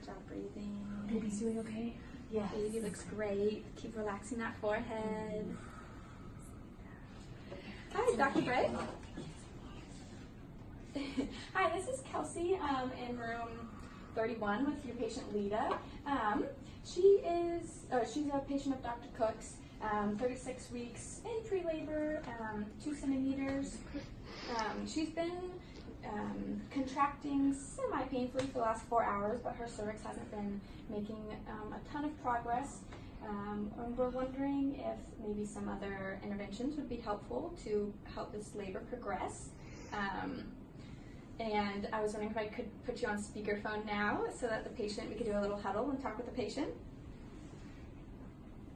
Good job breathing. Baby's doing okay? Yeah. Baby looks great. Keep relaxing that forehead. Hi, Dr. Bray. Hi, this is Kelsey in room 31 with your patient Lita. She's a patient of Dr. Cook's, 36 weeks in pre-labor, 2 centimeters. She's been contracting semi-painfully for the last 4 hours, but her cervix hasn't been making a ton of progress. And we're wondering if maybe some other interventions would be helpful to help this labor progress. And I was wondering if I could put you on speakerphone now so that we could do a little huddle and talk with the patient.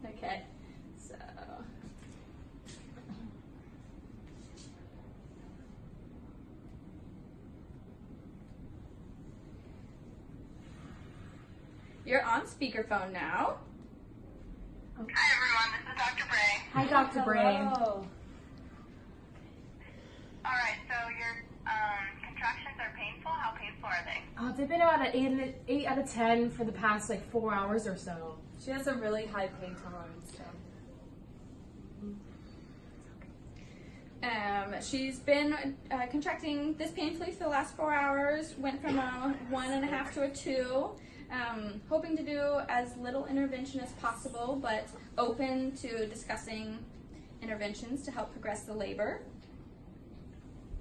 Okay, so. You're on speakerphone now. Hi everyone, this is Dr. Bray. Hi, Dr. Bray. Hello. Alright, so your contractions are painful? How painful are they? They've been about an 8 out of 10 for the past 4 hours or so. She has a really high pain tolerance, so. She's been contracting this painfully for the last 4 hours, went from a 1.5 to a 2. Hoping to do as little intervention as possible, but open to discussing interventions to help progress the labor.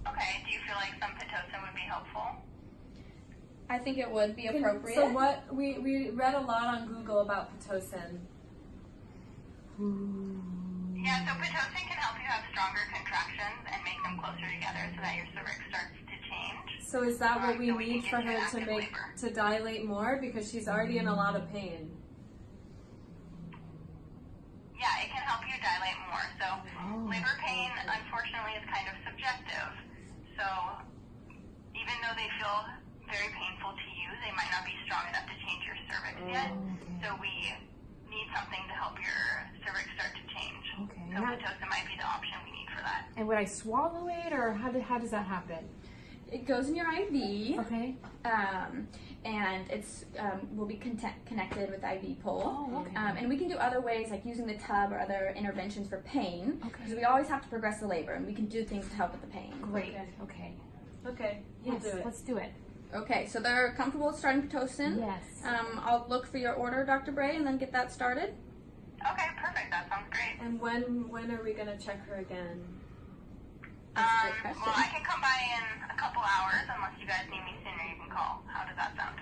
Okay, do you feel like some Pitocin would be helpful? I think it would be appropriate. So what, we read a lot on Google about Pitocin. Yeah, so Pitocin can help you have stronger contractions and make them closer together so that your cervix starts to change. So is that what we So we need can for get her to to active labor. dilate more? Because she's already in a lot of pain. Yeah, it can help you dilate more. So labor pain, unfortunately, is kind of subjective. So even though they feel very painful to you, they might not be strong enough to change your cervix yet. So we need something to help your cervix start to change. Okay. So Pitocin might be the option we need for that. And would I swallow it, or how does that happen? It goes in your IV, Okay. and it's will be connected with the IV pole. Oh, okay. And we can do other ways, like using the tub or other interventions for pain, Okay. because we always have to progress the labor, and we can do things to help with the pain. Great. Okay. Okay, we'll Yes, do it. let's do it. Okay, so they're comfortable with starting Pitocin. Yes. I'll look for your order, Dr. Bray, and then get that started. Okay, perfect. That sounds great. And when are we going to check her again? That's a great question. Well, I can come by in a couple hours unless you guys need me sooner. You can call. How does that sound?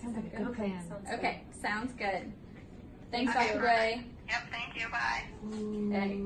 Sounds like a good plan. Sounds good. Okay, sounds good. Thanks, Okay, Dr. Bray. Yep. Thank you. Bye. Okay.